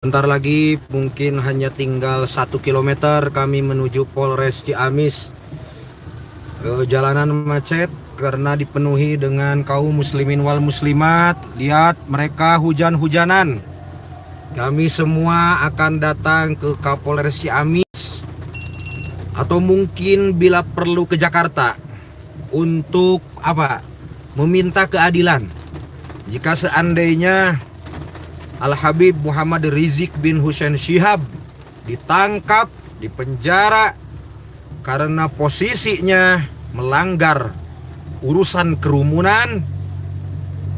Bentar lagi mungkin hanya tinggal 1 kilometer kami menuju Polres Ciamis. Jalanan macet karena dipenuhi dengan kaum muslimin wal muslimat. Lihat mereka hujan-hujanan. Kami semua akan datang ke Kapolres Ciamis atau mungkin bila perlu ke Jakarta untuk meminta keadilan. Jika seandainya Al-Habib Muhammad Rizik bin Hussein Syihab ditangkap, dipenjara karena posisinya melanggar urusan kerumunan,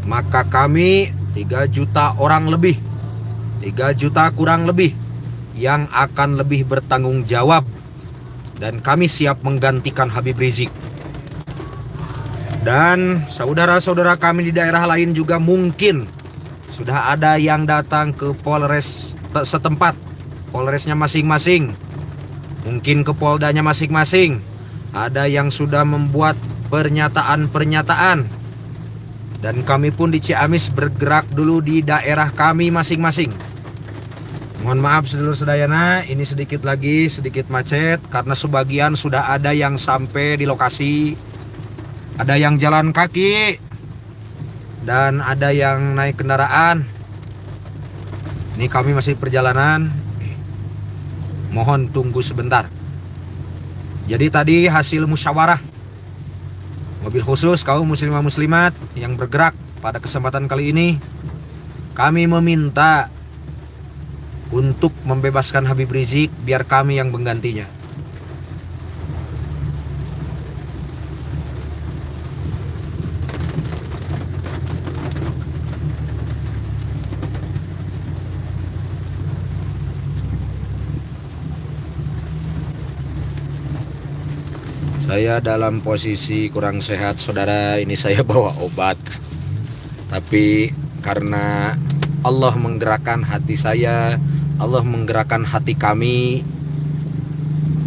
maka kami 3 juta orang lebih, 3 juta kurang lebih yang akan lebih bertanggung jawab, dan kami siap menggantikan Habib Rizik. Dan saudara-saudara kami di daerah lain juga mungkin sudah ada yang datang ke Polres setempat, Polresnya masing-masing, mungkin ke Poldanya masing-masing. Ada yang sudah membuat pernyataan-pernyataan. Dan kami pun di Ciamis bergerak dulu di daerah kami masing-masing. Mohon maaf sedulur sedayana, ini sedikit macet karena sebagian sudah ada yang sampai di lokasi, ada yang jalan kaki, dan ada yang naik kendaraan. Ini kami masih perjalanan. Mohon tunggu sebentar. Jadi tadi hasil musyawarah mobil khusus kaum muslimah muslimat yang bergerak pada kesempatan kali ini, kami meminta untuk membebaskan Habib Rizik biar kami yang menggantinya. Saya dalam posisi kurang sehat, saudara. Ini saya bawa obat. Tapi karena Allah menggerakkan hati saya, Allah menggerakkan hati kami,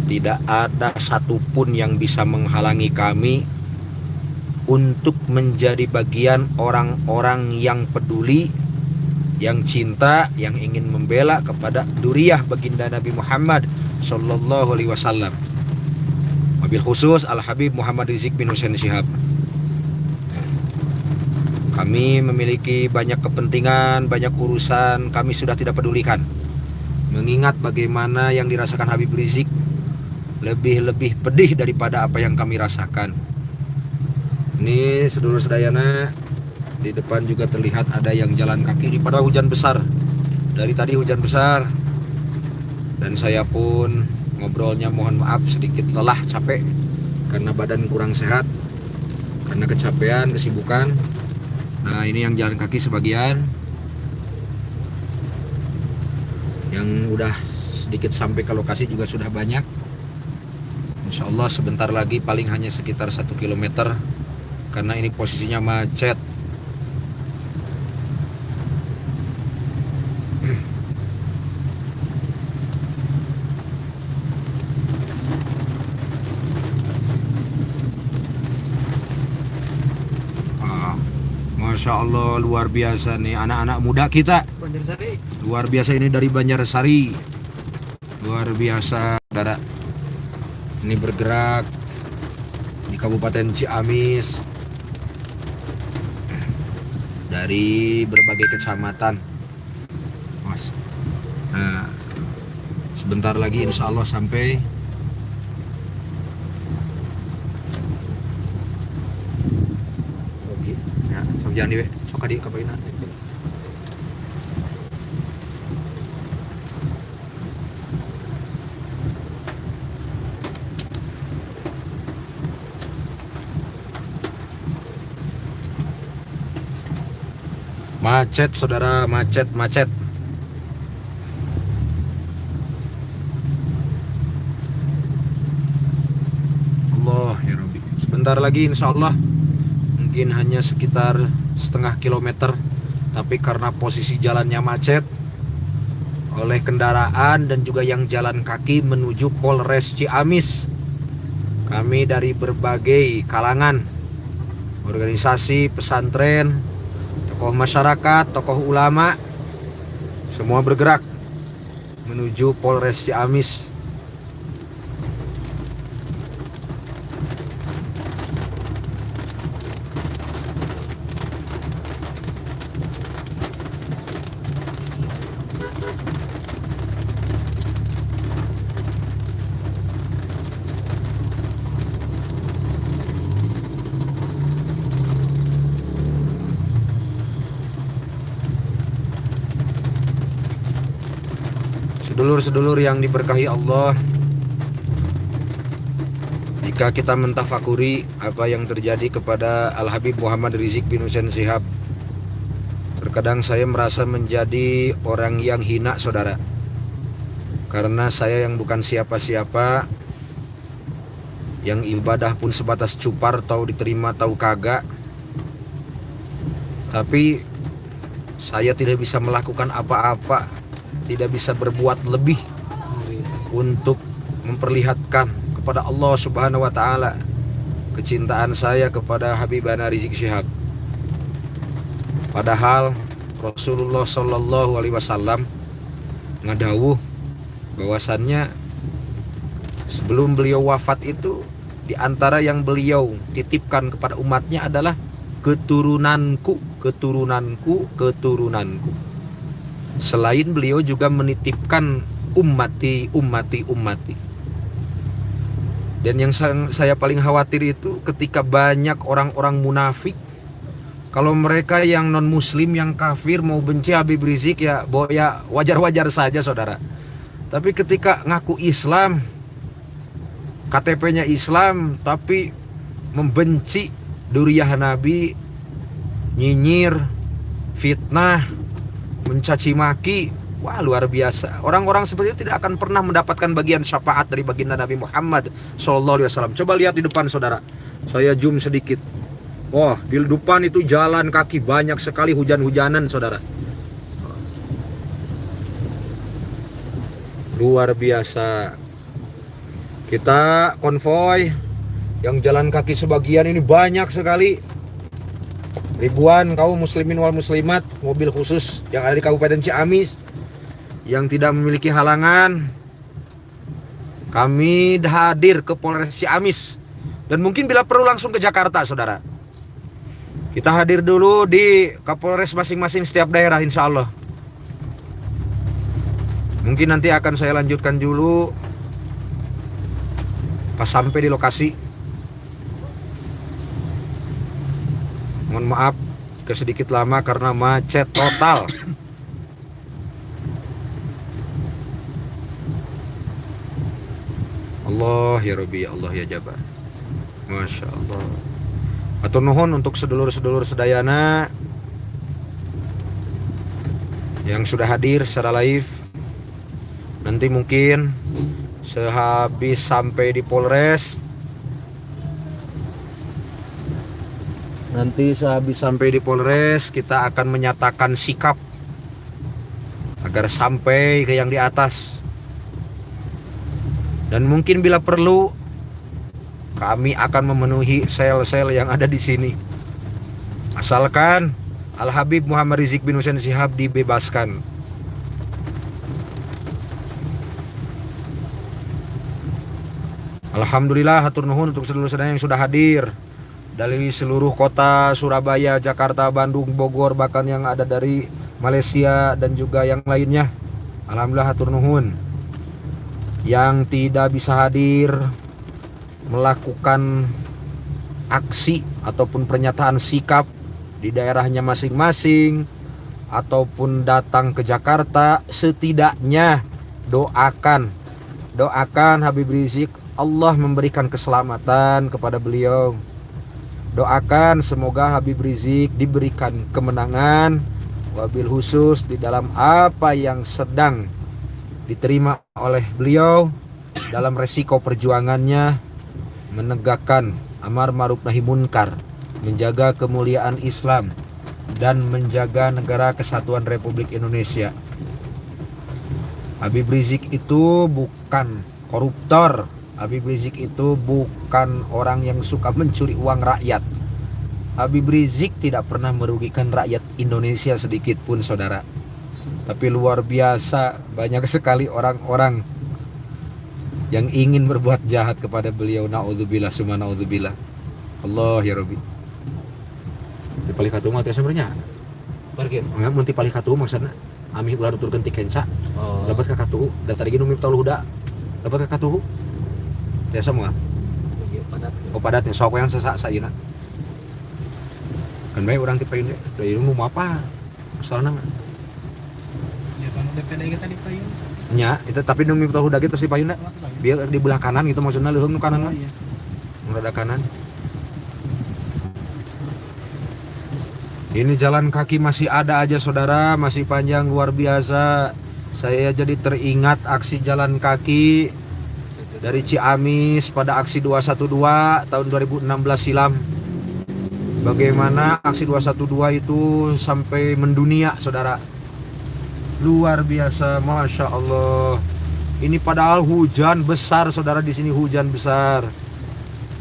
tidak ada satupun yang bisa menghalangi kami untuk menjadi bagian orang-orang yang peduli, yang cinta, yang ingin membela kepada Duriyah baginda Nabi Muhammad Sallallahu Alaihi Wasallam. Mobil khusus Al-Habib Muhammad Rizik bin Hussein Syihab. Kami memiliki banyak kepentingan, banyak urusan, kami sudah tidak pedulikan. Mengingat bagaimana yang dirasakan Habib Rizik lebih pedih daripada apa yang kami rasakan. Ini sedulur sedayana, di depan juga terlihat ada yang jalan kaki di pada hujan besar. Dari tadi hujan besar, dan saya pun ngobrolnya mohon maaf sedikit lelah, capek karena badan kurang sehat, karena kecapean, kesibukan. Nah, ini yang jalan kaki sebagian, yang udah sedikit sampai ke lokasi juga sudah banyak. Insya Allah sebentar lagi, paling hanya sekitar 1 kilometer karena ini posisinya macet. Masya Allah, luar biasa nih anak-anak muda kita. Banjarsari. Luar biasa, ini dari Banjarsari. Luar biasa, saudara. Ini bergerak di Kabupaten Ciamis dari berbagai kecamatan. Mas. Nah, sebentar lagi insya Allah sampai. Jangan diwe, sok adik kapain. Macet saudara, macet. Allah ya Rabbi. Sebentar lagi insya Allah, mungkin hanya sekitar setengah kilometer, tapi karena posisi jalannya macet oleh kendaraan dan juga yang jalan kaki menuju Polres Ciamis, kami dari berbagai kalangan, organisasi, pesantren, tokoh masyarakat, tokoh ulama, semua bergerak menuju Polres Ciamis. Sedulur-sedulur yang diberkahi Allah, jika kita mentafakuri apa yang terjadi kepada Al-Habib Muhammad Rizik bin Hussein Shihab, terkadang saya merasa menjadi orang yang hina, saudara. Karena saya yang bukan siapa-siapa, yang ibadah pun sebatas cupar, tahu diterima tahu kagak. Tapi saya tidak bisa melakukan apa-apa, tidak bisa berbuat lebih untuk memperlihatkan kepada Allah Subhanahu wa taala kecintaan saya kepada Habibana Rizik Shihab. Padahal Rasulullah Shallallahu alaihi wasallam ngadawuh bahwasannya sebelum beliau wafat itu, di antara yang beliau titipkan kepada umatnya adalah keturunanku, keturunanku, keturunanku. Selain beliau juga menitipkan ummati, ummati, ummati. Dan yang saya paling khawatir itu ketika banyak orang-orang munafik, kalau mereka yang non muslim, yang kafir mau benci Habib Rizik ya wajar-wajar saja, saudara. Tapi ketika ngaku Islam, KTP-nya Islam, tapi membenci duriyah Nabi, nyinyir, fitnah, mencaci maki, wah luar biasa. Orang-orang seperti itu tidak akan pernah mendapatkan bagian syafaat dari baginda Nabi Muhammad SAW. Coba lihat di depan, saudara. Saya zoom sedikit. Oh, di depan itu jalan kaki banyak sekali, hujan-hujanan, saudara. Luar biasa. Kita konvoy yang jalan kaki sebagian ini banyak sekali. Ribuan kaum muslimin wal muslimat, mobil khusus yang ada di Kabupaten Ciamis yang tidak memiliki halangan. Kami hadir ke Polres Ciamis dan mungkin bila perlu langsung ke Jakarta, saudara. Kita hadir dulu di Kapolres masing-masing setiap daerah, insya Allah. Mungkin nanti akan saya lanjutkan dulu pas sampai di lokasi. Mohon maaf sedikit lama karena macet total. Allah ya Rabbi, Allah ya Jabar. Masya Allah. Atur nuhun untuk sedulur-sedulur sedayana yang sudah hadir secara live. Nanti mungkin sehabis sampai di Polres, kita akan menyatakan sikap agar sampai ke yang di atas. Dan mungkin bila perlu, kami akan memenuhi sel-sel yang ada di sini. Asalkan Al-Habib Muhammad Rizik bin Hussein Shihab dibebaskan. Alhamdulillah, hatur nuhun untuk seluruh saudara yang sudah hadir dari seluruh kota Surabaya, Jakarta, Bandung, Bogor, bahkan yang ada dari Malaysia dan juga yang lainnya. Alhamdulillah, hatur nuhun. Yang tidak bisa hadir melakukan aksi ataupun pernyataan sikap di daerahnya masing-masing ataupun datang ke Jakarta, setidaknya doakan Habib Rizik, Allah memberikan keselamatan kepada beliau. Doakan semoga Habib Rizik diberikan kemenangan, wabil khusus di dalam apa yang sedang diterima oleh beliau dalam resiko perjuangannya menegakkan amar ma'ruf nahi munkar, menjaga kemuliaan Islam dan menjaga negara kesatuan Republik Indonesia. Habib Rizik itu bukan koruptor. Habib Rizik itu bukan orang yang suka mencuri uang rakyat. Habib Rizik tidak pernah merugikan rakyat Indonesia sedikit pun, saudara. Tapi luar biasa, banyak sekali orang-orang yang ingin berbuat jahat kepada beliau. Naudzubillah, summa naudzubillah. Allah ya Rabbi. Di palikatu mah teh sebenarnya. Parkir. Ya, mun ti palikatu maksudna ami ulah nuturkeun ti kenca. Oh. Dapat ka katuhu, da tadi ge nu miptah huda. Dapat ka katuhu. Biasa moal. Padat. Oh padatnya sok yang sesak sayeuna. Kan bae urang ti payun da ieu nu apa? Soalna Ya kalau DPD kita di payung. nya itu tapi nu miptah huda ge tos di payun da. Dia di belah kanan gitu maksudna leuheung nu kanan mah. Iya. Rada kanan. Ini jalan kaki masih ada aja saudara, masih panjang luar biasa. Saya jadi teringat aksi jalan kaki dari Ciamis pada aksi 212 tahun 2016 silam. Bagaimana aksi 212 itu sampai mendunia saudara. Luar biasa, Masya Allah. Ini padahal hujan besar saudara, di sini hujan besar.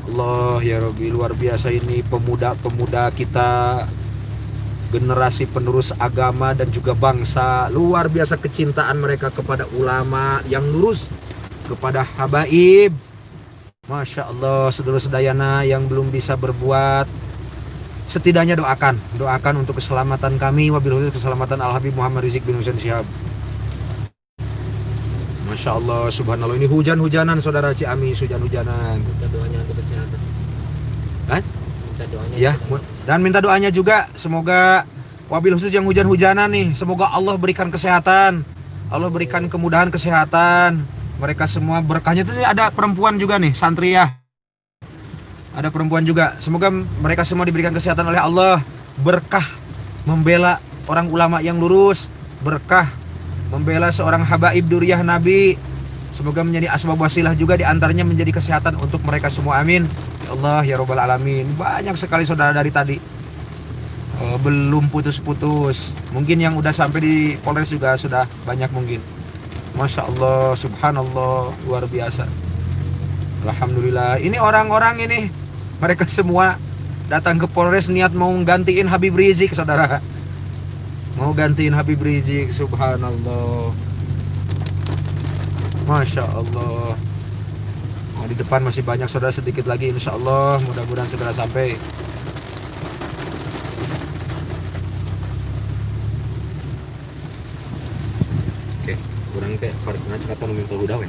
Allah ya Rabbi, luar biasa ini pemuda-pemuda kita, generasi penerus agama dan juga bangsa. Luar biasa kecintaan mereka kepada ulama yang lurus, kepada habaib. Masya Allah, sedulur sedayana yang belum bisa berbuat, setidaknya doakan untuk keselamatan kami, wabil khusus keselamatan Al Habib Muhammad Rizik bin Husain Syihab. Masya Allah, subhanallah, ini hujan-hujanan saudara Ciamis, hujan-hujanan. Minta doanya untuk kesehatan. Hah? Minta doanya. Ya, dan minta doanya juga semoga wabil khusus yang hujan-hujanan nih, semoga Allah berikan kesehatan, Allah berikan kemudahan kesehatan. Mereka semua berkahnya tuh ada perempuan juga nih, santriyah. Ada perempuan juga. Semoga mereka semua diberikan kesehatan oleh Allah, berkah membela orang ulama yang lurus, berkah membela seorang habaib duriyah Nabi. Semoga menjadi asbab wasilah juga, diantaranya menjadi kesehatan untuk mereka semua, amin. Ya Allah ya Rabbal Alamin. Banyak sekali saudara dari tadi, belum putus-putus. Mungkin yang udah sampai di Polres juga sudah banyak mungkin. Masya Allah, subhanallah, luar biasa. Alhamdulillah. Ini orang-orang ini, mereka semua datang ke Polres niat mau gantiin Habib Rizik saudara. Mau gantiin Habib Rizik, subhanallah. Masya Allah. Nah, di depan masih banyak saudara, sedikit lagi insya Allah, mudah-mudahan segera sampai. Oke, kurang kayak parkirnya cekatan nu minta huda we.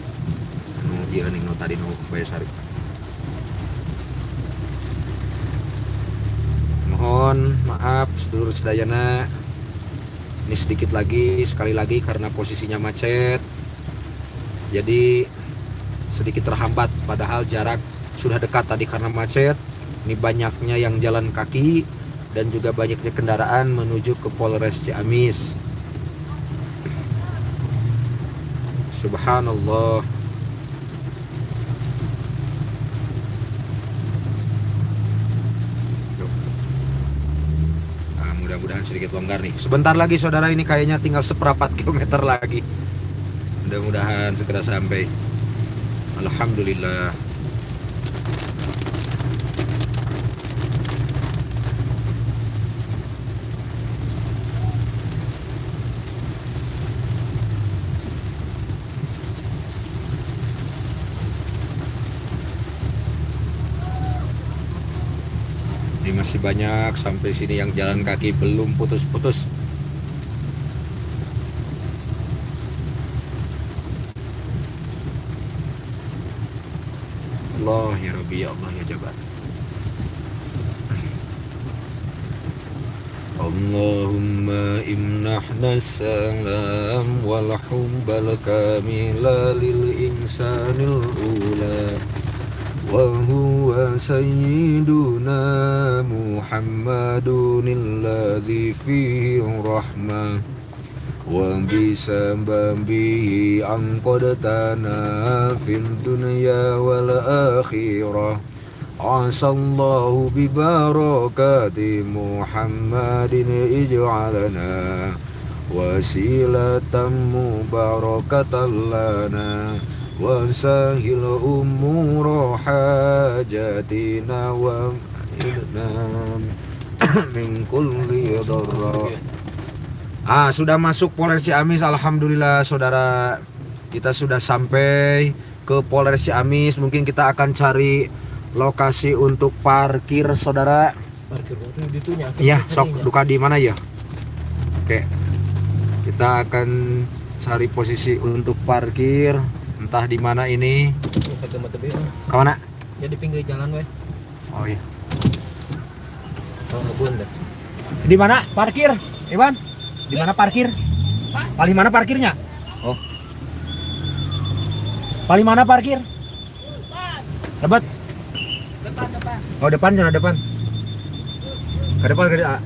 Nu ieu ning nu tadi nu Bayasari. Mohon maaf sedulur sedayana. Ini sedikit lagi, sekali lagi karena posisinya macet. Jadi sedikit terhambat, padahal jarak sudah dekat tadi karena macet. Ini banyaknya yang jalan kaki dan juga banyaknya kendaraan menuju ke Polres Ciamis. Subhanallah. Nah, mudah-mudahan sedikit longgar nih. Sebentar lagi saudara, ini kayaknya tinggal seperempat kilometer lagi. Mudah-mudahan segera sampai. Alhamdulillah. Ini masih banyak sampai sini yang jalan kaki belum putus-putus. Allah ya Rabbi, ya Allah ya Jabar. Allahumma imnahna salam wal hubbal kamila lil insanil ula wa huwa sayyiduna Muhammadun alladhi fihi rahmah wa bisababihi anqadtana fil dunya wal akhirah. Asallahu bibarakati Muhammadin ij'alana wasilatan mubarakatan lana wa sahil umur hajatina wa idna min kulli dharra. Sudah masuk Polres Ciamis, alhamdulillah saudara. Kita sudah sampai ke Polres Ciamis. Mungkin kita akan cari lokasi untuk parkir saudara. Parkir motor ditunya. Iya, sok duka di mana ya? Oke. Kita akan cari posisi untuk parkir. Entah di mana ini. Ke mana? Ya di pinggir jalan weh. Oh iya. Oh, ngebun deh. Di mana parkir? Iwan? Di mana parkir? Paling mana parkirnya? Oh. Paling mana parkir? Debat. Depan. Oh, depan sana depan. Ke depan ke depan.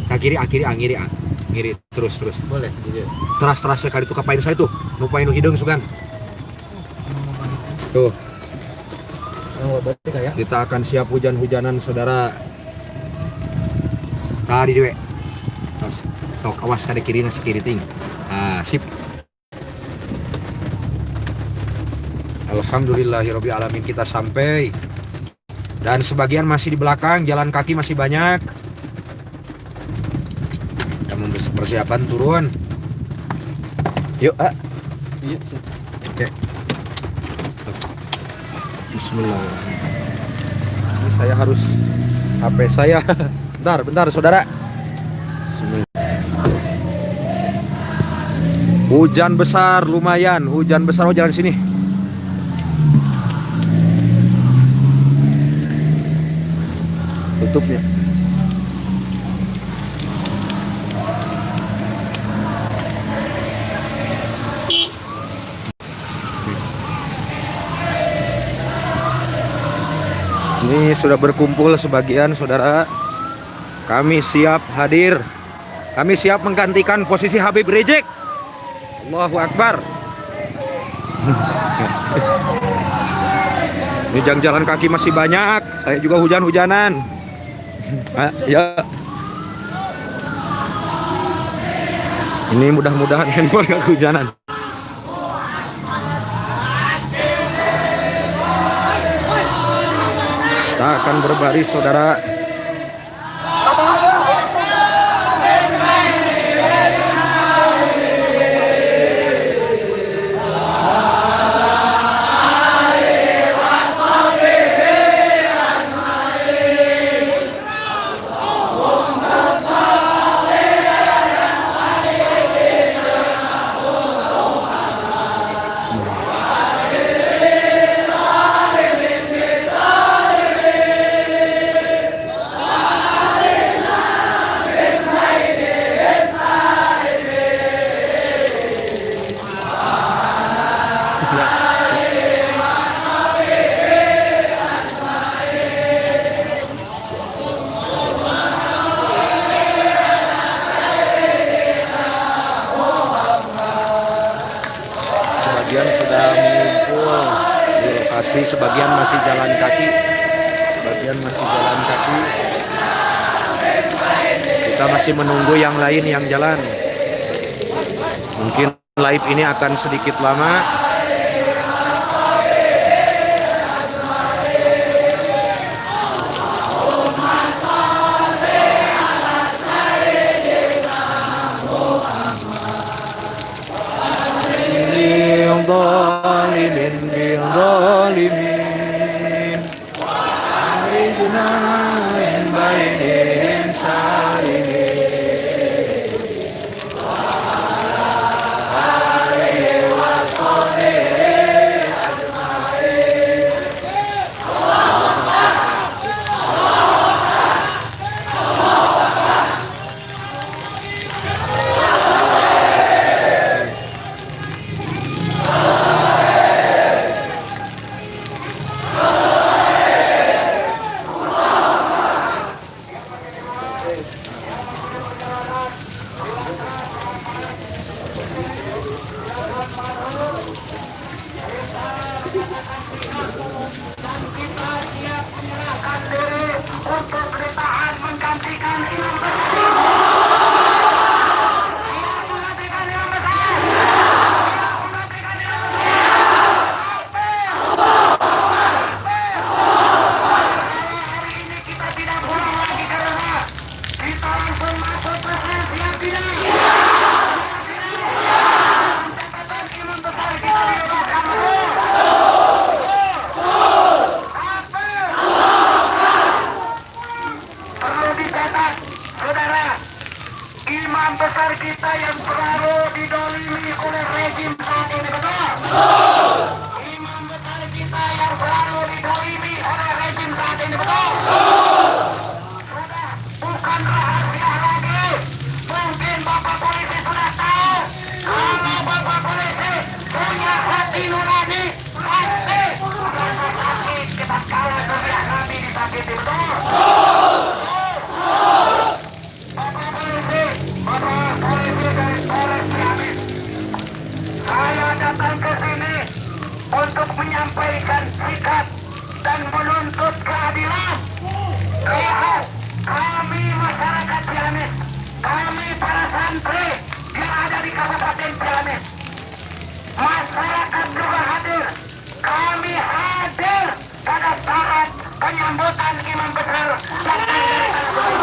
Ke kiri, ngiri terus. Boleh, jadi. Teras sekali tuh kapain saya tuh. Nupain hidung sukan. Tuh. Oh, berarti kayak. Kita akan siap hujan-hujanan saudara. Tadi dewe. Terus sok awas kada kiri nasi kiri ting. Sip. Alhamdulillahirabbil alamin kita sampai. Dan sebagian masih di belakang, jalan kaki masih banyak. Kita persiapan turun. Yuk, Iya. Oke. Bismillahirrahmanirrahim. Ini saya harus HP saya. Bentar saudara. Hujan besar lumayan, oh jalan sini. Tutupnya. Ini sudah berkumpul sebagian saudara. Kami siap hadir. Kami siap menggantikan posisi Habib Rizik. Allahu Akbar. Ini jalan kaki masih banyak. Saya juga hujan-hujanan. Ya. Ini mudah-mudahan handphone gak kehujanan. Kita akan berbaris saudara. Sebagian sudah mengumpul di lokasi, sebagian masih jalan kaki. Kita masih menunggu yang lain yang jalan. Mungkin live ini akan sedikit lama. Zalimin Arijna min bainihim salimin kita yang selalu didolimi oleh rejim saat ini, betul? Imam besar kita yang selalu didolimi oleh rejim saat ini, betul? Sudah bukan rahasia lagi. Mungkin Bapak Polisi sudah tahu. Kalau Bapak Polisi punya hati nurani, pasti rasa sakit kita kalah dunia kami disakiti, betul? Bapak Polisi dari Polres Ciamis, saya datang ke sini untuk menyampaikan sikap dan menuntut keadilan. Lihat, kami masyarakat Ciamis, kami para santri yang ada di Kabupaten Ciamis, masyarakat juga hadir. Kami hadir pada saat penyambutan imam besar datang dari tanah suci.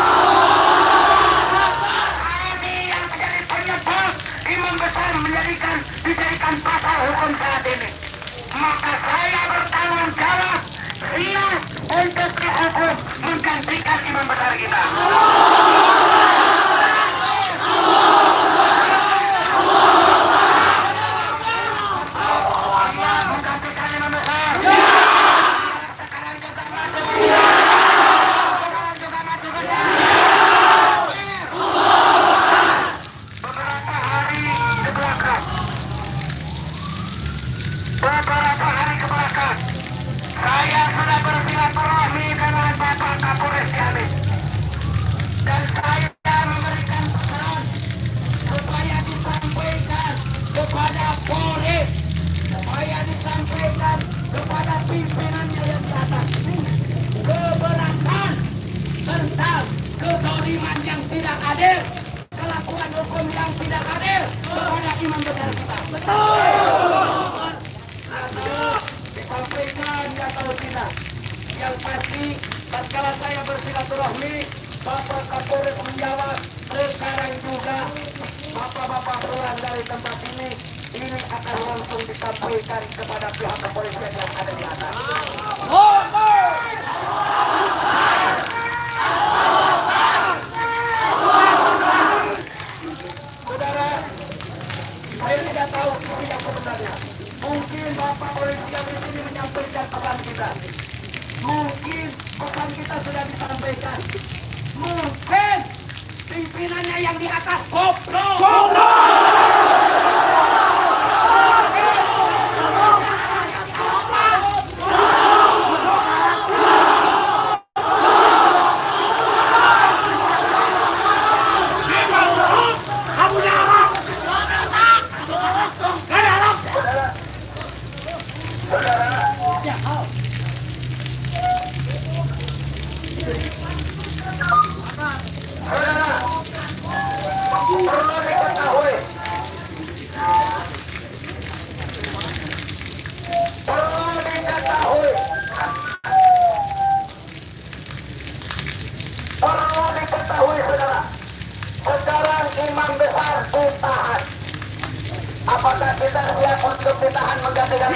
Kami yang menjadi penyebab imam besar dijadikan pasal hukum saat ini. Maka saya bertanggung jawab siap untuk dihukum menggantikan imam besar kita. Menggantikan imam besar. Sekarang juga masuk. Sekarang juga masuk. Beberapa hari ke belakang, saya sudah bersilaturahmi dengan Bapak Kapolres Ciamis, dan saya memberikan pesan supaya disampaikan kepada Polri, supaya disampaikan kepada pimpinannya yang di atas, keberatan tentang kezaliman yang tidak adil, kelakuan hukum yang tidak adil kepada imam besar kita. Betul. Disampaikan ya kalau tidak. Yang pasti, tatkala saya bersilaturahmi, Bapak Kapolres menjawab, sekarang juga bapak-bapak pulang dari tempat ini akan langsung disampaikan kepada pihak kepolisian yang ada di atas. Saudara, saya tidak tahu isi yang sebenarnya. Mungkin Bapak Polisi yang di sini menyampaikan pesan kita. Mungkin pesan kita sudah disampaikan. Mungkin pimpinannya yang di atas goblok. Perlu diketahui saudara, sekarang imam besar ditahan. Apakah kita siap untuk ditahan menggantikan?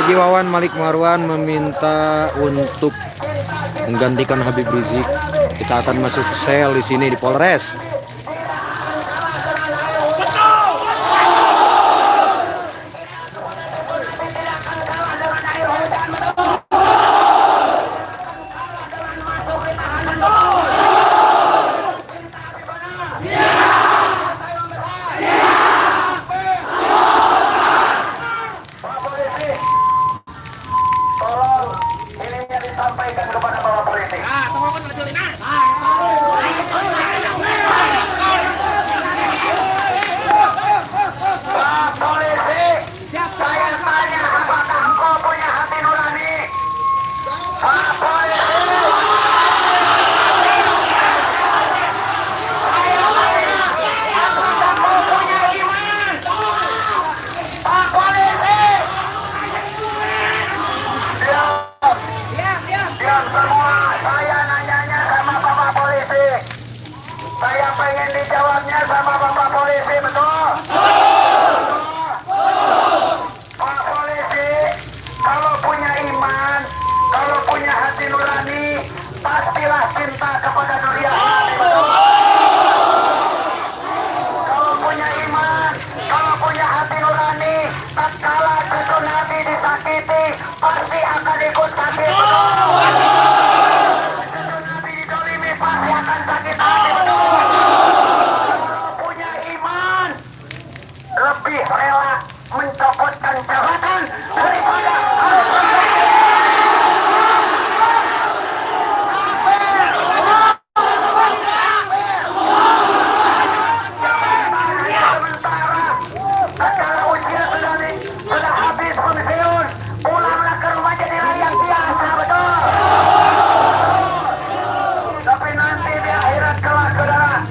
Haji Wawan Malik Marwan meminta untuk menggantikan Habib Rizik. Kita akan masuk sel di sini di Polres. Sampaikan kepada Bapak Polisi. Pak Polisi, saya tanya, apakah engkau punya hati nurani? Pak Polisi, saya tanya, apakah engkau punya iman? Pak Polisi, diam semua. Saya matilah cinta kepada dunia. Kalau punya iman, kalau punya hati nurani, tatkala cucu Nabi disakiti, pasti akan ikut sakit. Cucu Nabi didolimi, pasti akan sakit hati. Kalau punya iman, lebih rela mencopotkan jabatan daripada sementara acara usia sudah habis pensiun, pulanglah ke rumah jadi rakyat biasa, betul. Tapi nanti di akhirat kelak, saudara,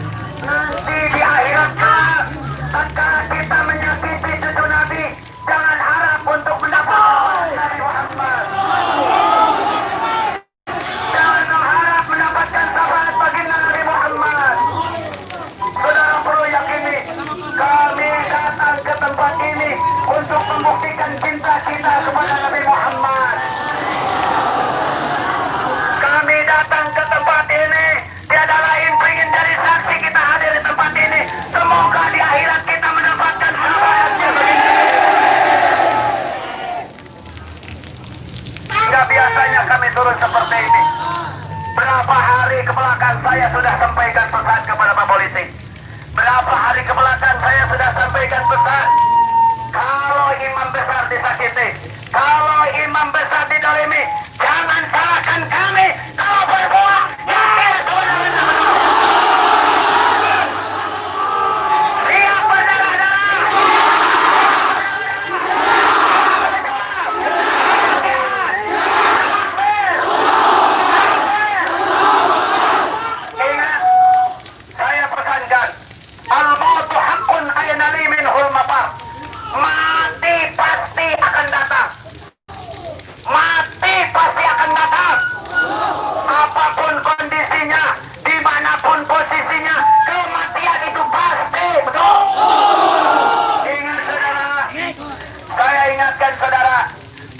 nanti di akhirat kelak, tatkala kita menyakiti cucu Nabi, jangan harap untuk mendapat Nabi Muhammad. Jangan harap mendapatkan syafaat baginda Nabi Muhammad. Saudara perlu yakini, kami datang ke tempat ini untuk membuktikan cinta kita kepada Nabi Muhammad. Kami datang ke tempat ini tiada lain ingin jadi saksi kita hadir di tempat ini. Semoga di akhirat kita mendapatkan syafaatnya baginda. Nggak biasanya kami turun seperti ini. Berapa hari ke belakang saya sudah sampaikan pesan kepada Pak Polisi. Berapa hari ke belakang saya sudah sampaikan pesan. Kalau imam besar disakiti, kalau imam besar didolimi, jangan salahkan kami. Kalau berbuat, yakin sebenarnya. Siap berdarah-darah. Ingat, saya pesankan, al-mautu haqqun aynali minhul mafar. Mati pasti akan datang. Mati pasti akan datang. Apapun kondisinya, dimanapun posisinya, kematian itu pasti, betul. Ingat saudara, saya ingatkan saudara,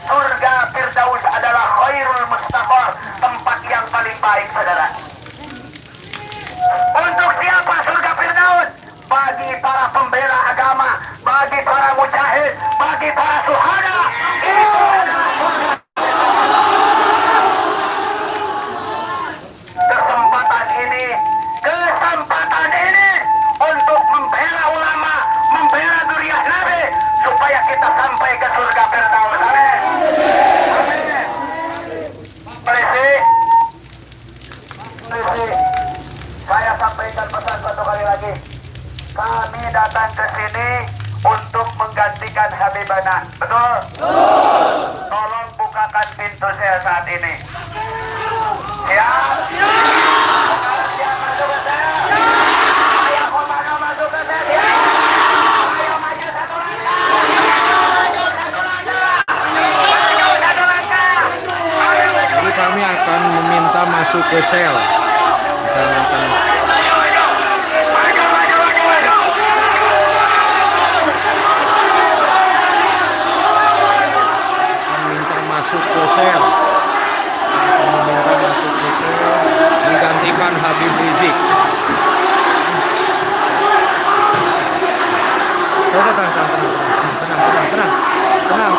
surga Firdaus adalah khairul mustaqor, tempat yang paling baik saudara. Untuk siapa surga Firdaus? Bagi para pembela agama, bagi para mujahid, bagi para syuhada. Itu adalah surga. Kesempatan ini untuk membela ulama, membela dzurriyyah Nabi, supaya kita sampai ke surga Firdaus. Amin. Amin. Polisi, saya sampaikan pesan satu kali lagi. Kami datang ke sini untuk menggantikan Habibana. Betul? Tolong bukakan pintu saya saat ini. Siap? Siap masuk ke saya? Ayo komando masuk ke saya. Ayo maju satu langkah. Maju satu langkah. Maju satu langkah. Ayo maju. Jadi kami akan meminta masuk ke sel. Kita akan meminta masuk ke sel. Akan meminta masuk ke sel menggantikan Habib Rizik.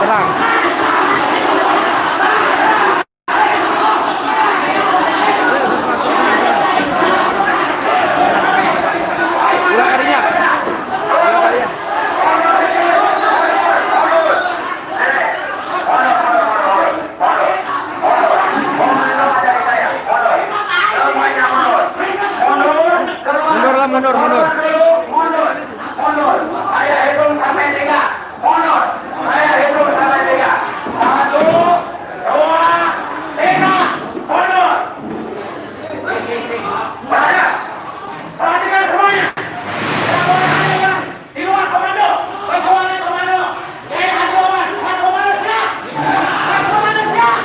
Tenang. Ulang kalinya. Mundur. Saya hitung sampai 3. Mundur. Saya hitung sampai 3. 1, 2, 3. Mundur. Perhatikan semuanya. Tidak boleh ada yang di luar komando. Kecuali komando. Satu komando siap. Satu komando siap.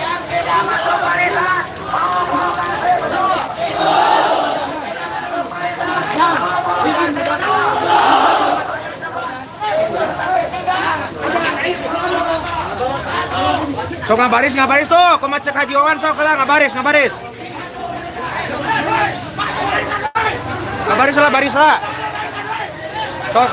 Yang tidak masuk barisan mengumpulkan besok. Sok ngabaris tuh, kumacek Haji Wawan sok lah ngabaris. Ngabaris lah. Sok.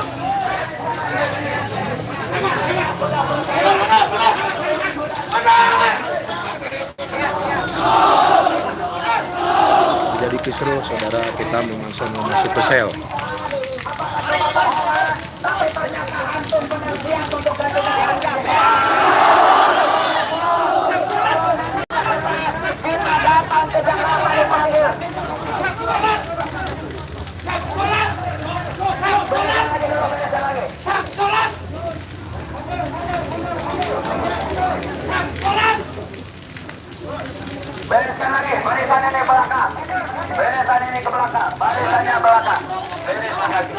Jadi kisruh saudara kita langsung masuk ke sel. Bereskan lagi, barisan ini belakang. Barisan ini ke belakang, barisannya belakang. Bereskan lagi.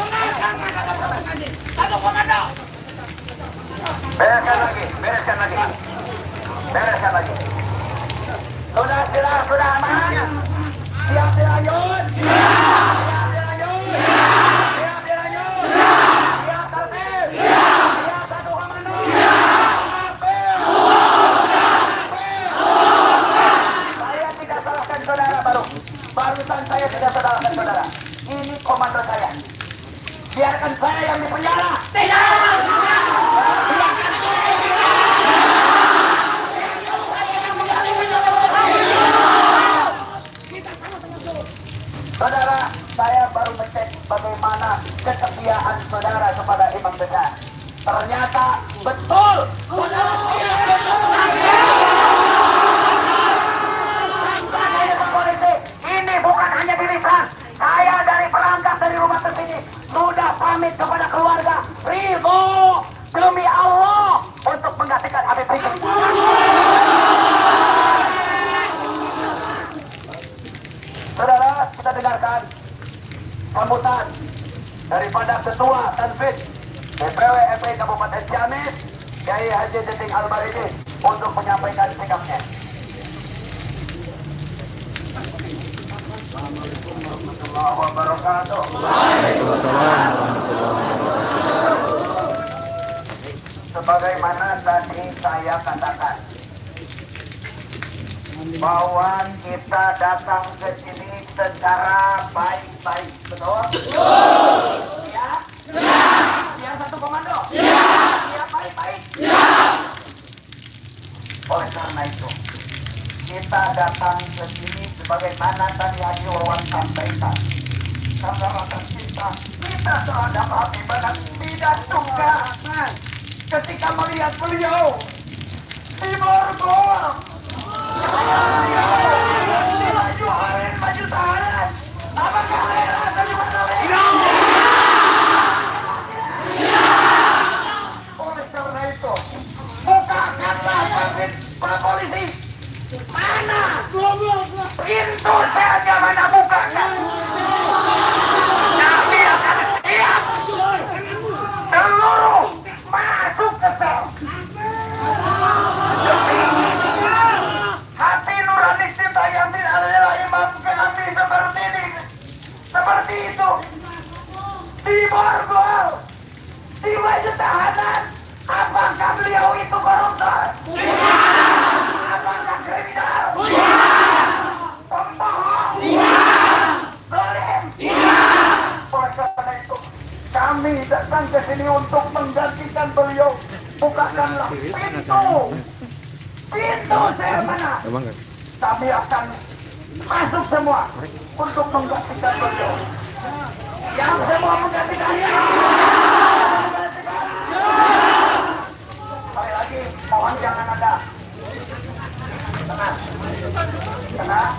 Satu komando. Bereskan lagi. Sudah aman. Siap dilanjut. Siap tertib. Siap satu komando. Saudara barusan saya tidak salahkan saudara. Ini komando saya. Biarkan saya yang dipenjara. Saudara, saya baru mengecek bagaimana kesetiaan saudara kepada imam besar. Ternyata betul saudara saya ini bukan hanya di lisan. Saya dari perangkat dari rumah ke sini sudah pamit kepada keluarga. Ridho demi Allah untuk menggantikan Habib Rizik. Saudara, kita dengarkan sambutan daripada Ketua Tanfid DPW FPI Kabupaten Ciamis, Kiai Haji Jeting Al-Baridi untuk menyampaikan sikapnya. Assalamualaikum warahmatullahi wabarakatuh. Sebagaimana tadi saya katakan bahwa kita datang ke sini secara baik-baik, betul? Siap? Siap satu komando? Siap baik-baik? Oleh karena itu kita datang ke sini sebagaimana tadi Haji Wawan sampaikan. Karena rasa cinta kita terhadap Habib Rizik tidak suka ketika melihat beliau di borgol. Maju tahanan. Apakah heran dari mana? Oleh karena itu, bukakanlah Pak Polisi. Mana? Pintu selnya mana bukakan? Kami akan siap. Seluruh masuk ke sel. Hati nurani cinta yang tidak adalah imam kami seperti ini. Seperti itu. Di borgol. Di baju tahanan. Apakah beliau itu koruptor? Apakah kriminal? Pembohong? Zalim? Oleh karena itu, kami datang ke sini untuk menggantikan beliau. Bukakanlah pintu sel mana? Kami akan masuk semua untuk menggantikan beliau. Yang semua menggantikannya. Sekali lagi, mohon jangan ada. Tenang.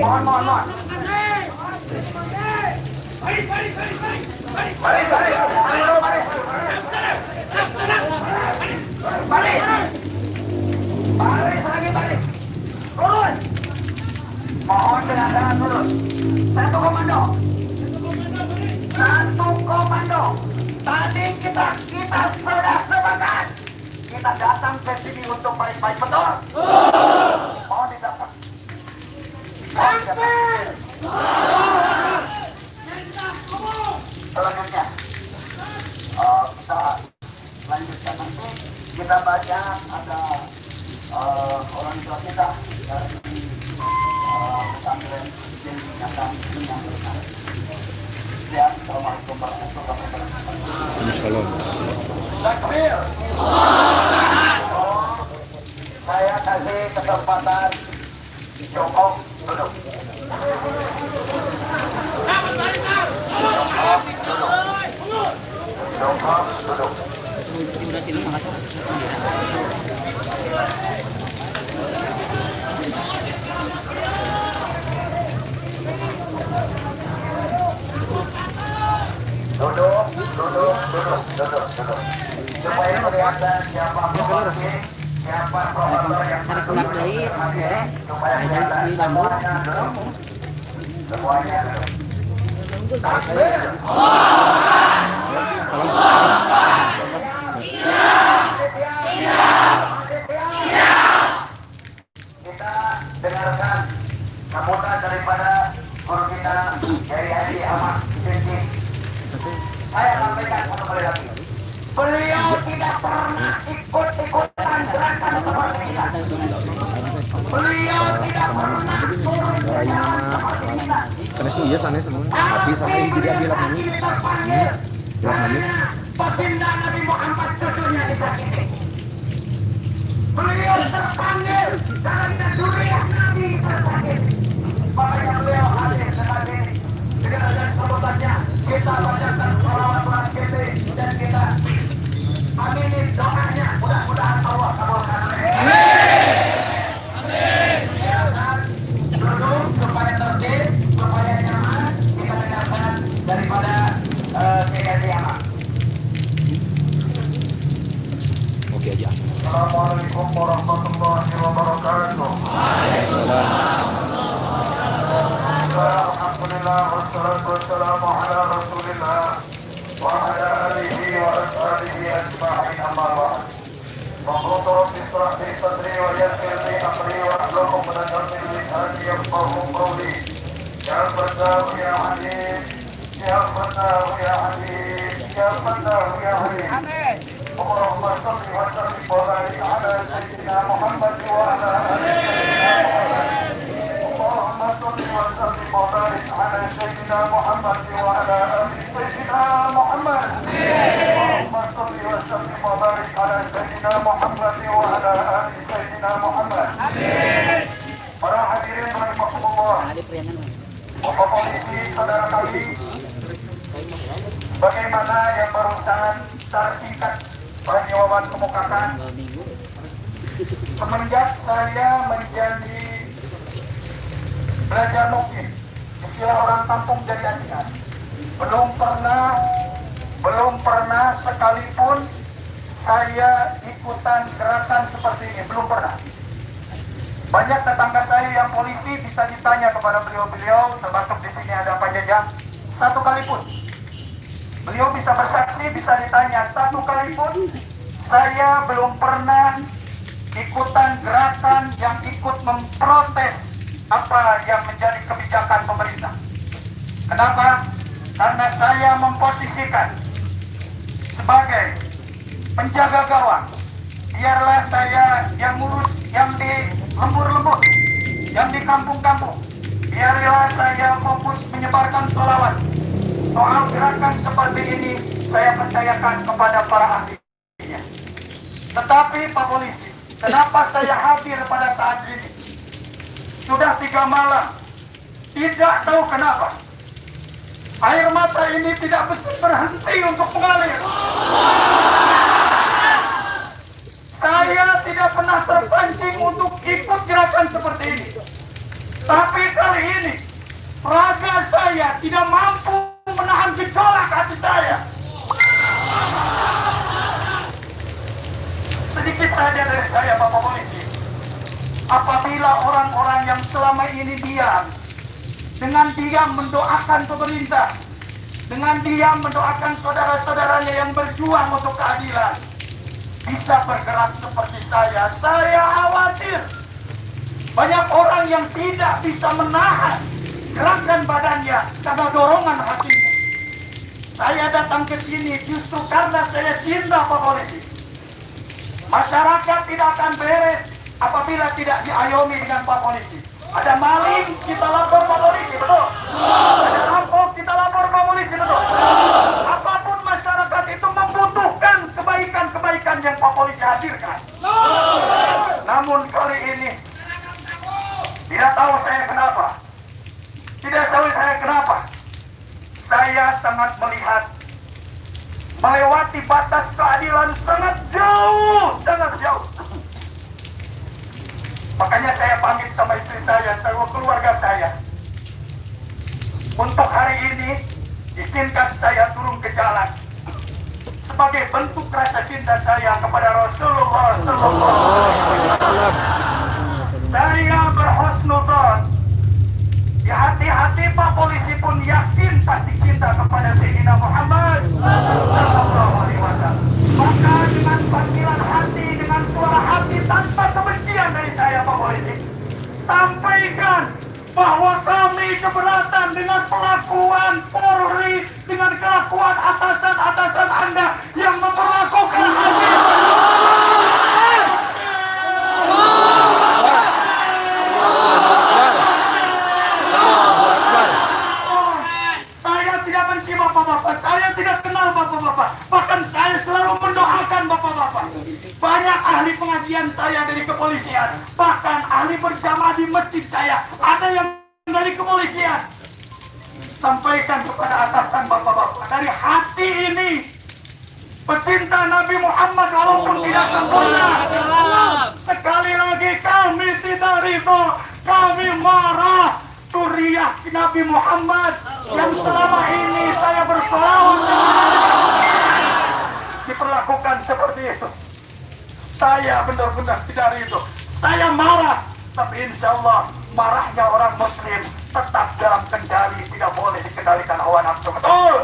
Mohon. Baris. Lurus. Mohon dengan lurus. Satu komando. Satu komando. Tadi kita sudah sepakat. Kita datang ke sini untuk baik-baik, betul? Mau didapat. Selanjutnya, kita lanjutkan nanti. Kita baca ada orang tua kita dari pesantren yang akan menyampaikan. Ya, assalamualaikum warahmatullahi wabarakatuh. Shalom. Takbir. Saya kasih kesempatan Joko duduk. Joko duduk. Duduk. Supaya kelihatan siapa pemimpin, siapa promotor yang Pulang dari supaya kelihatan semuanya duduk. Semuanya duduk. Takbir. Kita dengarkan sambutan daripada guru kita Kiai Haji Ahmad Siddiq. Saya sampaikan kembali lagi. Beliau tidak pernah ikut-ikutan gerakan seperti kita. Beliau tidak pernah turun ke jalan seperti kita. Sanes iya sanes semua. Tapi sama yang dia bilang ini. Baginda Nabi Muhammad cucunya disakiti. Beliau terpanggil karena zuriat Nabi tersakiti. Makanya beliau hadir sebagai dengan sambutannya. Kita bacakan sholawat kita dan kita aminin doanya. Mudah-mudahan Allah kabulkan. Amin. Duduk supaya tertib, supaya nyaman. Kita dengarkan daripada Kiai Ahmad. Oke aja. Assalamualaikum warahmatullahi wabarakatuh. Alhamdulillah wassalatu wassalamu ala Rasulillah wa ala alihi wa ashabihi ajma'in, amma ba'd. Maqulu rabbi ishrah li sadri wa yassir li amri wa hlul 'uqdatam min lisani yafqahu qawli. Ya Fattahu ya Alim, ya Fattahu ya Alim, ya Fattahu ya Alim. Amin. Allahumma shalli wa sallim wa barik ala sayyidina Muhammad wa ala ali sayyidina Muhammad. Allahumma shalli wa sallim wa barik ala sayyidina Muhammad wa ala ali sayyidina Muhammad. Allahumma shalli wa sallim wa barik ala sayyidina Muhammad wa ala ali sayyidina Muhammad. Amin. Para hadirin rahimakumullah. Bapak polisi, saudara kami, bagaimana yang barusan secara singkat Pak Wawan kemukakan, semenjak saya menjadi belajar mungkin, istilah orang kampung jadi anjingan, belum pernah sekalipun saya ikutan gerakan seperti ini, belum pernah. Banyak tetangga saya yang polisi bisa ditanya kepada beliau-beliau, termasuk di sini ada Pak Jajang, satu kali pun beliau bisa bersaksi, bisa ditanya, satu kali pun saya belum pernah ikutan gerakan yang ikut memprotes apa yang menjadi kebijakan pemerintah. Kenapa? Karena saya memposisikan sebagai penjaga gawang. Biarlah saya yang ngurus yang di lembur-lembur, yang di kampung-kampung. Biarlah saya fokus menyebarkan sholawat. Soal gerakan seperti ini saya percayakan kepada para ahlinya. Tetapi Pak Polisi, kenapa saya hadir pada saat ini? Sudah 3 malam, tidak tahu kenapa air mata ini tidak berhenti untuk mengalir. Saya tidak pernah terpancing untuk ikut gerakan seperti ini. Tapi kali ini raga saya tidak mampu menahan gejolak hati saya. Sedikit saja dari saya, Bapak Polisi. Apabila orang-orang yang selama ini diam, dengan diam mendoakan pemerintah, dengan diam mendoakan saudara-saudaranya yang berjuang untuk keadilan bisa bergerak seperti saya. Saya khawatir banyak orang yang tidak bisa menahan gerakan badannya karena dorongan hatinya. Saya datang ke sini justru karena saya cinta Pak Polisi. Masyarakat tidak akan beres apabila tidak diayomi dengan Pak Polisi. Ada maling, kita lapor Pak Polisi, betul? Ada rampok, kita lapor Pak Polisi, betul? Apapun masyarakat itu membutuhkan kebaikan-kebaikan yang Pak Polisi hadirkan. Namun kali ini, tidak tahu saya kenapa. Tidak tahu saya kenapa. Saya sangat melihat melewati batas keadilan sangat jauh, sangat jauh. Makanya saya pamit sama istri saya, sama keluarga saya. Untuk hari ini, izinkan saya turun ke jalan sebagai bentuk rasa cinta saya kepada Rasulullah SAW. Saya berhusnuzon. Di hati-hati Pak Polisi pun yakin pasti cinta kepada Sayyidina Muhammad sallallahu alaihi wasallam. Maka dengan panggilan hati, dengan suara hati tanpa kebencian dari saya Pak Polisi, sampaikan bahwa kami keberatan dengan pelakuan Polri, dengan kelakuan atasan-atasan Anda yang memperlakukan hati. Bapak-bapak, saya tidak kenal bapak-bapak. Bahkan saya selalu mendoakan bapak-bapak. Banyak ahli pengajian saya dari kepolisian. Bahkan ahli berjamaah di masjid saya ada yang dari kepolisian. Sampaikan kepada atasan bapak-bapak, dari hati ini pecinta Nabi Muhammad walaupun tidak sempurna. Sekali lagi kami tidak ridho, kami marah. Suriah Nabi Muhammad yang selama ini saya bersolawat diperlakukan seperti itu. Saya benar-benar tidak ridho. Saya marah, tapi insya Allah marahnya orang Muslim tetap dalam kendali, tidak boleh dikendalikan hawa nafsu. Betul.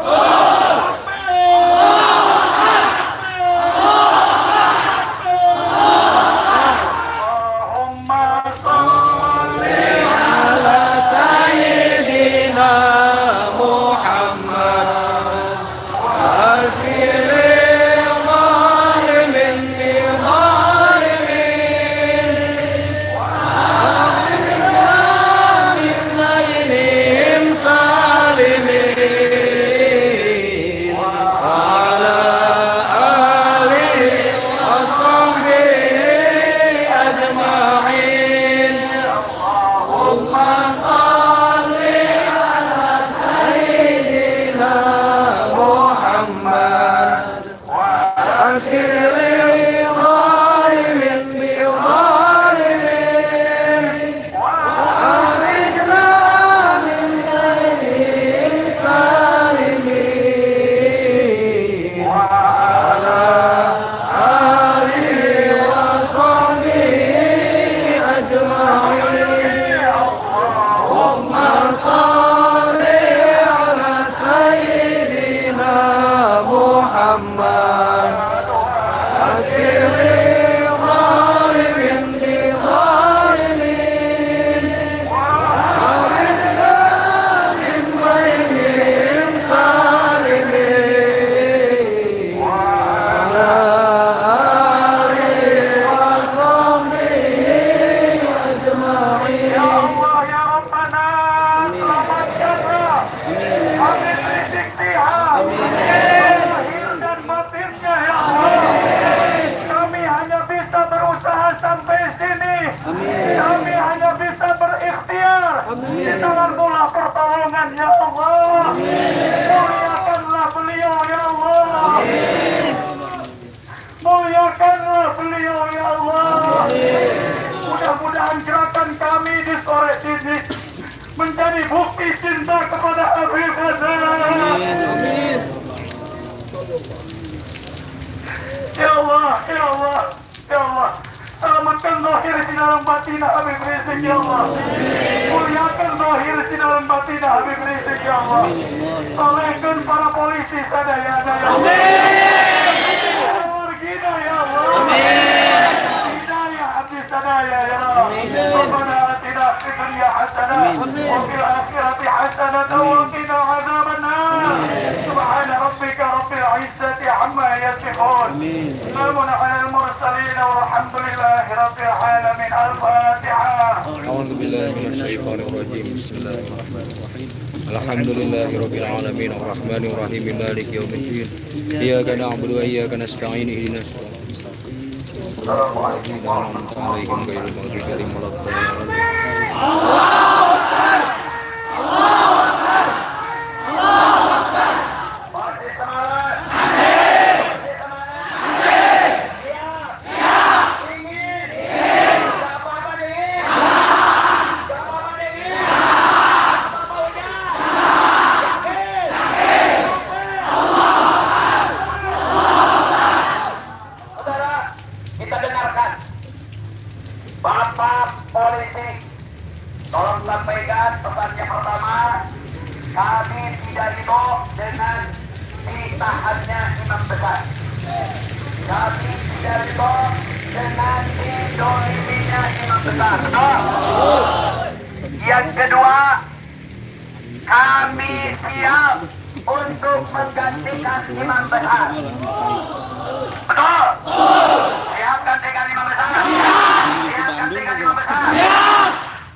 Di tangan bola pertolongan ya Allah. Muliakanlah beliau ya Allah. Muliakanlah beliau ya Allah. Mudah-mudahan gerakan kami di sore ini menjadi bukti cinta kepada Habibana. Ya Allah, ya Allah, ya Allah. Selamatkan zahir si dalam batin Habib Rizik ya Allah. Muliakan zahir si dalam batin Habib Rizik ya Allah. Solehkan para polisi sadayana ya Allah. Wargina ya Allah. Hidayah abdi sadaya ya Allah. Rabbana atina fid dunya hasanah wa fil akhirati hasanah wa qina adzabannar. Subhana rabbika rabbil izzati amma yasifun. Salamun alal mursalin walhamdulillahi rabbil alamin. Al-Fatihah. أعوذ بالله من الشيطان الرجيم بسم الله الرحمن الرحيم الحمد لله رب العالمين الرحمن الرحيم مالك يوم الدين إياك نعبد وإياك نستعين اهدنا الصراط الذين أنعمت عليهم غير المغضوب عليهم ولا الضالين Masih semangat. Masih semangat. Siap. Dingin. Gak apa-apa dingin. Gak apa-apa dingin. Gak apa-apa hujan. Yakin. Saudara, kita dengarkan. Bapak polisi, tolong sampaikan pesannya pertama. Kami tidak ridho dengan ditahannya imam besar. Kami tidak ridho dengan didoliminya imam besar. Betul? Yang kedua, kami siap untuk menggantikan imam besar. Betul? Siap gantikan imam besar? Siap gantikan imam besar?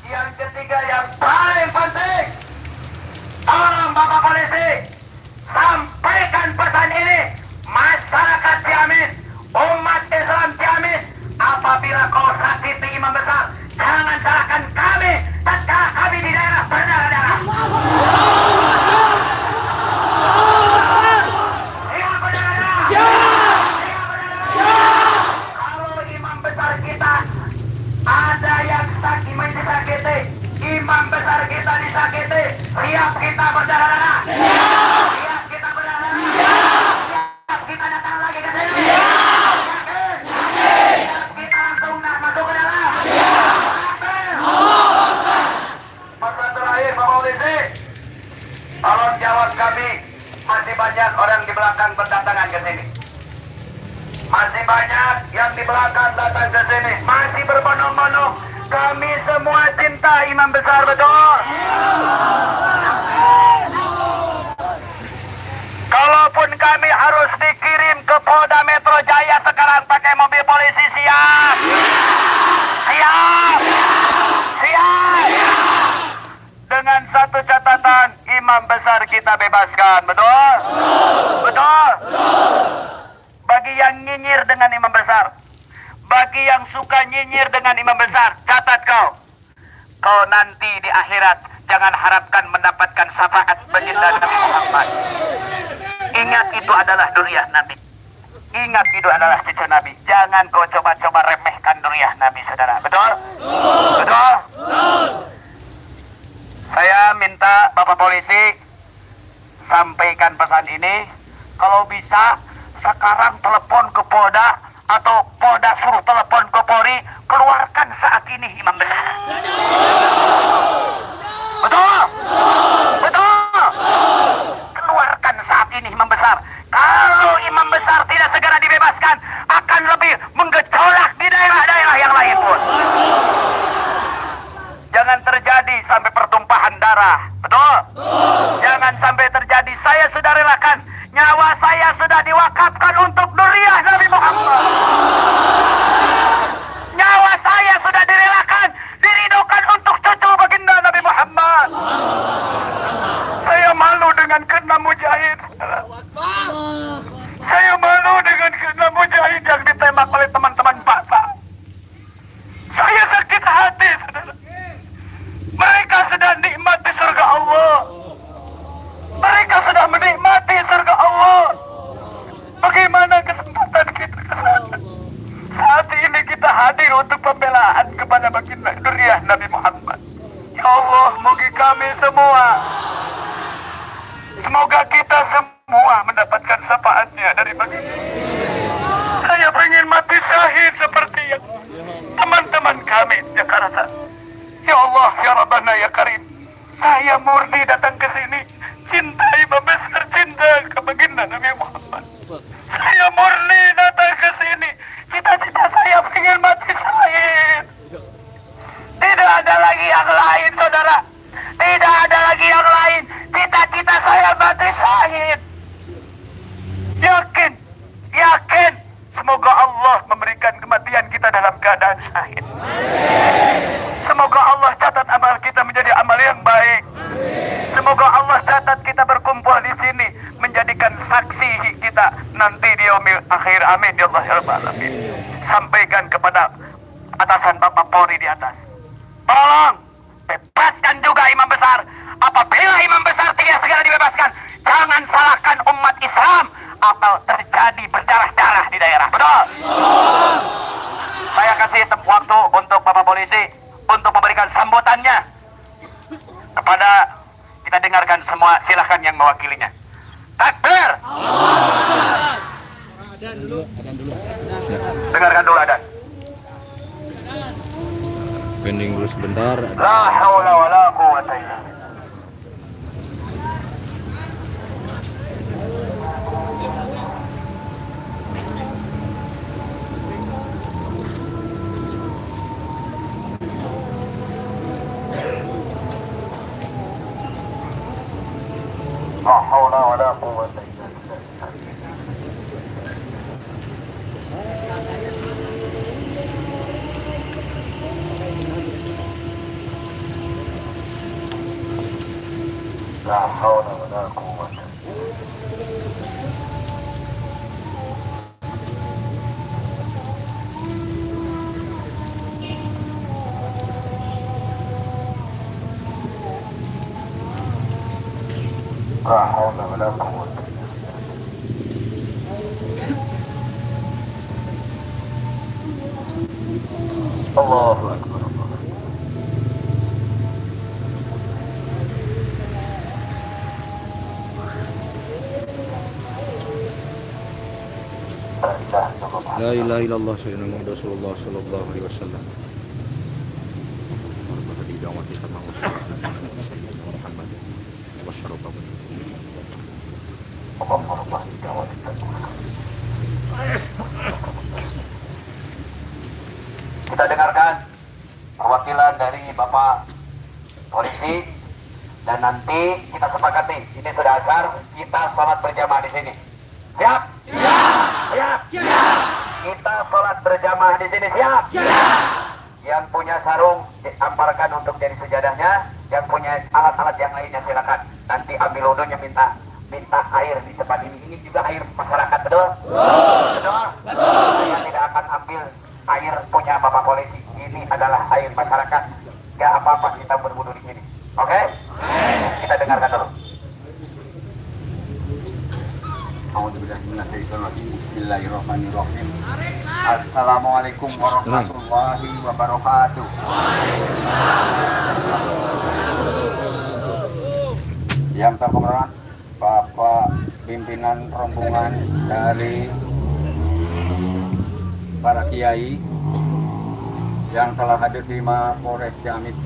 Yang ketiga yang paling penting, tolong Bapak Polisi sampaikan pesan ini. Masyarakat Ciamis, umat Islam Ciamis, apabila kau sakiti imam besar, jangan salahkan kami tatkala kami di daerah berdarah-darah. Siap berdarah-darah. Siap berdarah-darah. Kalau imam besar kita ada yang disakiti, imam besar kita disakiti, siap kita berdarah-darah. Siap kita berdarah-darah. Siap kita datang lagi ke sini. Yakin? Siap kita langsung masuk ke dalam. Yakin? Pesan terakhir Pak Polisi, tolong jawab kami. Masih banyak orang di belakang berdatangan ke sini. Masih banyak yang di belakang datang ke sini. Masih berbondong-bondong. Kami semua cinta imam besar, betul? Kalaupun kami harus dikirim ke Polda Metro Jaya sekarang pakai mobil polisi, siap? Siap? Siap? Dengan satu catatan, imam besar kita bebaskan, betul? Betul? Bagi yang nyinyir dengan imam besar, bagi yang suka nyinyir dengan imam besar, catat kau. Kau nanti di akhirat jangan harapkan mendapatkan syafaat baginda Nabi Muhammad. Ingat itu adalah duriah Nabi. Ingat itu adalah cucu Nabi. Jangan kau coba-coba remehkan duriah Nabi, saudara. Betul? Betul? Saya minta Bapak Polisi sampaikan pesan ini. Kalau bisa sekarang telepon ke Polda atau Polda suruh telepon ke Polri, keluarkan saat ini imam besar. Betul? Betul? Keluarkan saat ini imam besar. Kalau imam besar tidak segera dibebaskan, akan lebih menggejolak di daerah-daerah yang lain pun. Jangan terjadi sampai pertumpahan darah. Betul? Jangan sampai terjadi. Saya sudah relakan. Nyawa saya sudah diwakafkan untuk duriah Nabi Muhammad. Nyawa saya sudah direlakan, diridokan untuk cucu baginda Nabi Muhammad. Saya malu dengan keenam mujahid. Saya malu dengan keenam mujahid yang ditembak oleh teman-teman Bapak. Saya sakit hati, saudara. Mereka sedang nikmati surga Allah. Mereka sudah menikmati surga Allah. Bagaimana kesempatan kita ke sana? Saat ini kita hadir untuk pembelaan kepada baginda duriah Nabi Muhammad. Ya Allah, moga kami semua, semoga kita semua mendapatkan syafaatnya dari baginda. Saya ingin mati syahid seperti yang kediaman kami di Jakarta. Ya Allah, ya Rabbana, ya Karim, saya murni datang ke sini cintai membesar cinta ke baginda Nabi Muhammad. Saya murni datang ke sini, cita-cita saya ingin mati syahid. Tidak ada lagi yang lain, saudara. Tidak ada lagi yang lain. Cita-cita saya mati syahid. Yakin, yakin. Semoga Allah memberikan kematian kita dalam keadaan syahid. Semoga Allah catat amal kita menjadi amal yang baik. Semoga Allah catat kita berkumpul di sini menjadikan saksi kita nanti di yaumil akhir. Amin ya Allah ya Rabbal alamin. Sampaikan kepada atasan Bapak Polri di atas. Tolong bebaskan juga imam besar. Apabila imam besar tidak segera dibebaskan, jangan salahkan umat Islam atau terjadi berdarah-darah di daerah. Betul? Saya kasih waktu untuk Bapak Polisi untuk memberikan sambutannya kepada, kita dengarkan semua, silahkan yang mewakilinya. Takbir. Dengarkan dulu adan. Pending dulu sebentar. La haula wala quwwata illa billah. La haula wala quwwata illa billah. La haula wala quwwata. La haula wala quwwata. Allahu akbar. La ilaha illallah sayyidina Muhammad Rasulullah sallallahu alaihi wasallam. Kita dengarkan perwakilan dari Bapak Polisi dan nanti kita sepakati, ini sudah asar, kita sholat berjamaah di sini. Siap? Siap. Siap. Siap. Kita sholat berjamaah di sini. Siap. Siap. Yang punya sarung amparkan untuk jadi sujadahnya, yang punya alat-alat yang lainnya silakan. Nanti ambil wudhunya, minta air di tempat ini. Ini juga air masyarakat, betul? Betul. Betul. Saya tidak akan ambil air punya Bapak Polisi. Ini adalah air masyarakat. Gak apa-apa kita berwudhu di sini. Oke? Kita dengarkan dulu. Bismillahirrahmanirrahim. Assalamualaikum warahmatullahi wabarakatuh. Yang terhormat Bapak pimpinan rombongan dari para kiai yang telah hadir di Mapolres Ciamis.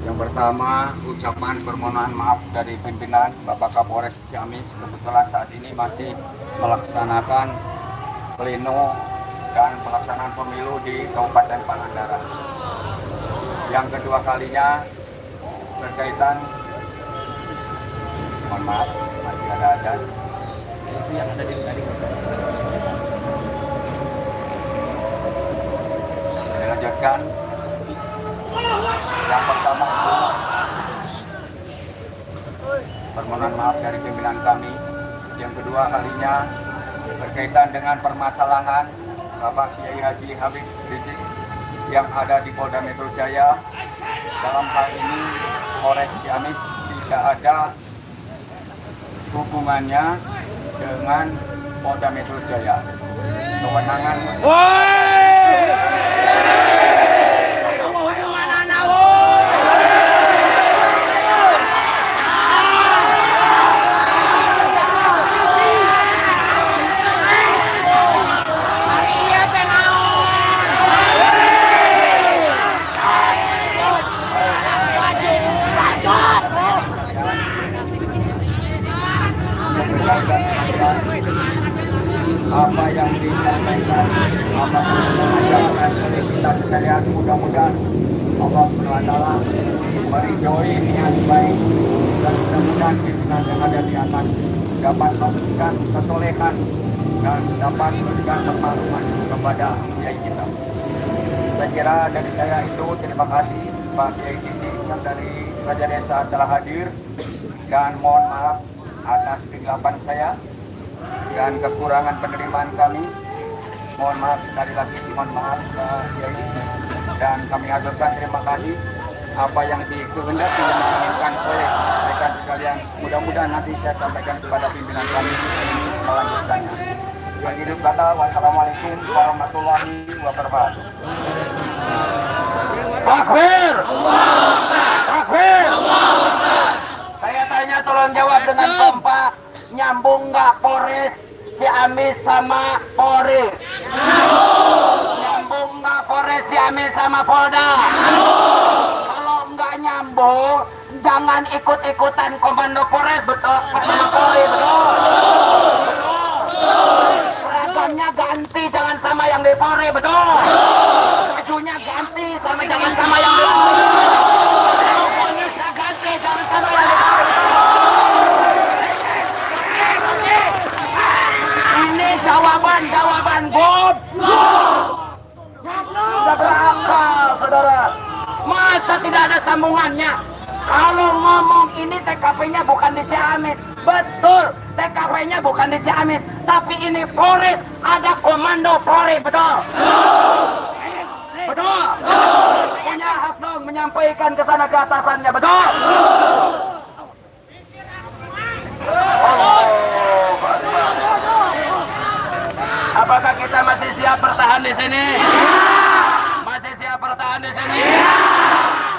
Yang pertama, ucapan permohonan maaf dari pimpinan Bapak Kapolres Ciamis, kebetulan saat ini masih melaksanakan pleno dan pelaksanaan pemilu di Kabupaten Pangandaran. Yang kedua kalinya berkaitan, mohon maaf, masih ada adan. Itu yang ada di tadi. Dilanjutkan. Yang pertama, permohonan maaf dari pimpinan kami. Yang kedua kalinya berkaitan dengan permasalahan Bapak Kiai Haji Habib Rizik yang ada di Polda Metro Jaya. Dalam hal ini Polres Ciamis tidak ada hubungannya dengan Polda Metro Jaya. Kewenangan apa yang disampaikan, apa yang diajarkan oleh kita sekalian, mudah-mudahan Allah SWT meridhoi niat baik dan mudah-mudahan pimpinan yang ada di atas dapat memberikan kesolehan dan dapat memberikan pertolongan kepada kiai kita. Saya kira dari saya itu terima kasih Pak Kiai Titi yang dari Raja Desa telah hadir, dan mohon maaf atas kegelapan saya dan kekurangan penerimaan kami. Mohon maaf sekali lagi, mohon maaf Pak Kiai, dan kami aturkan terima kasih apa yang dikehendaki yang diinginkan oleh rekan sekalian. Mudah-mudahan nanti saya sampaikan kepada pimpinan kami melanjutkannya. Yang hidup kata, wassalamualaikum warahmatullahi wabarakatuh. Takbir! Takbir! Saya tanya, tolong jawab dengan kompak. Nyambung nggak Polres Ciamis sama Polri? Nyambung nggak Polres Ciamis sama Polda? Kalau nggak nyambung, jangan ikut-ikutan komando Polres, betul? Sama Polri, betul? Seragamnya ganti, jangan sama yang di Polri, betul? Bajunya ganti, jangan sama yang di Polri. Polisnya ganti, jangan sama yang di Polri. Ini jawaban Bob. Sudah berakal, saudara. Masa tidak ada sambungannya? Kalau ngomong ini TKP-nya bukan di Ciamis. Betul, TKP-nya bukan di Ciamis. Tapi ini Polres, ada komando Polri, betul? Betul? Punya hak dong menyampaikan ke sana ke atasannya, betul? Apakah kita masih siap bertahan di sini? Masih siap bertahan di sini?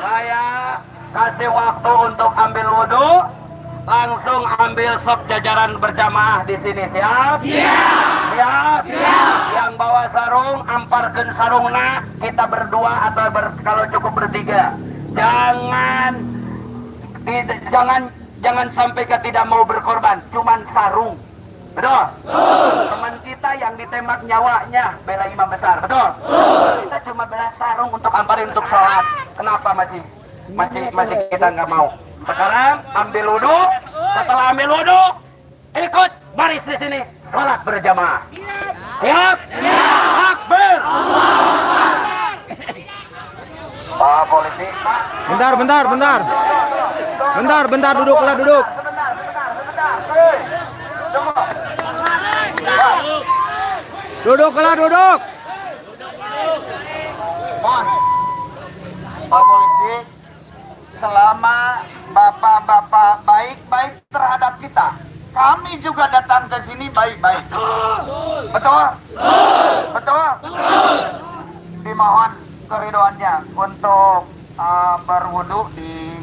Saya kasih waktu untuk ambil wudhu, langsung ambil sop jajaran berjamaah di sini. Siap? Siap? Siap. Yang bawa sarung, amparkeun sarungna, kita berdua atau kalau cukup bertiga. Jangan sampai ke tidak mau berkorban, cuman sarung. Betul? Teman kita yang ditembak nyawanya bela imam besar, betul? Kita cuma bela sarung untuk amparin untuk sholat. Kenapa masih kita nggak mau? Sekarang ambil wudhu, setelah ambil wudhu, ikut baris di sini, sholat berjamaah. Siap? Takbir! Pak polisi, Pak. Bentar, duduklah, duduk. Duduk. Pak polisi, selama bapak-bapak baik-baik terhadap kita, kami juga datang ke sini baik-baik. Betul? Betul? Dimohon keridoannya untuk berwudu di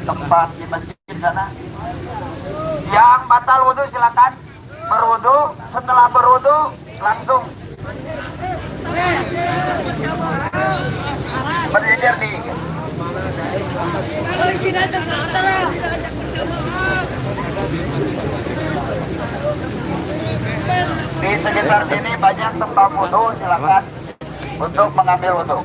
tempat di masjid sana. Yang batal wudu silakan berwudu. Setelah berwudu langsung berdiri di sekitar sini banyak tempat wudu, silakan untuk mengambil wudu.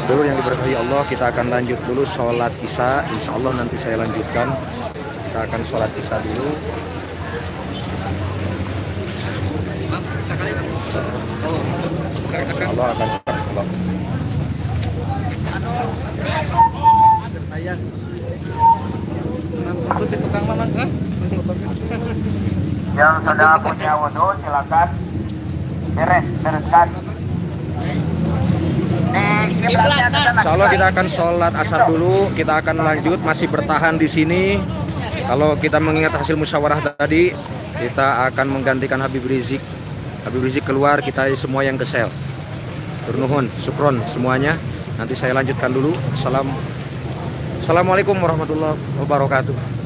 Seluruh yang diberkahi Allah, kita akan lanjut dulu sholat isya. Insya Allah nanti saya lanjutkan. Kita akan sholat isya dulu. Allah akan sholat. Yang sudah punya wudu silakan bereskan. Insya Allah kita akan sholat asar dulu. Kita akan lanjut, masih bertahan di sini. Kalau kita mengingat hasil musyawarah tadi, kita akan menggantikan Habib Rizik. Habib Rizik keluar, kita semua yang ke sel. Turnuhun, syukron semuanya. Nanti saya lanjutkan dulu. Assalamualaikum warahmatullahi wabarakatuh.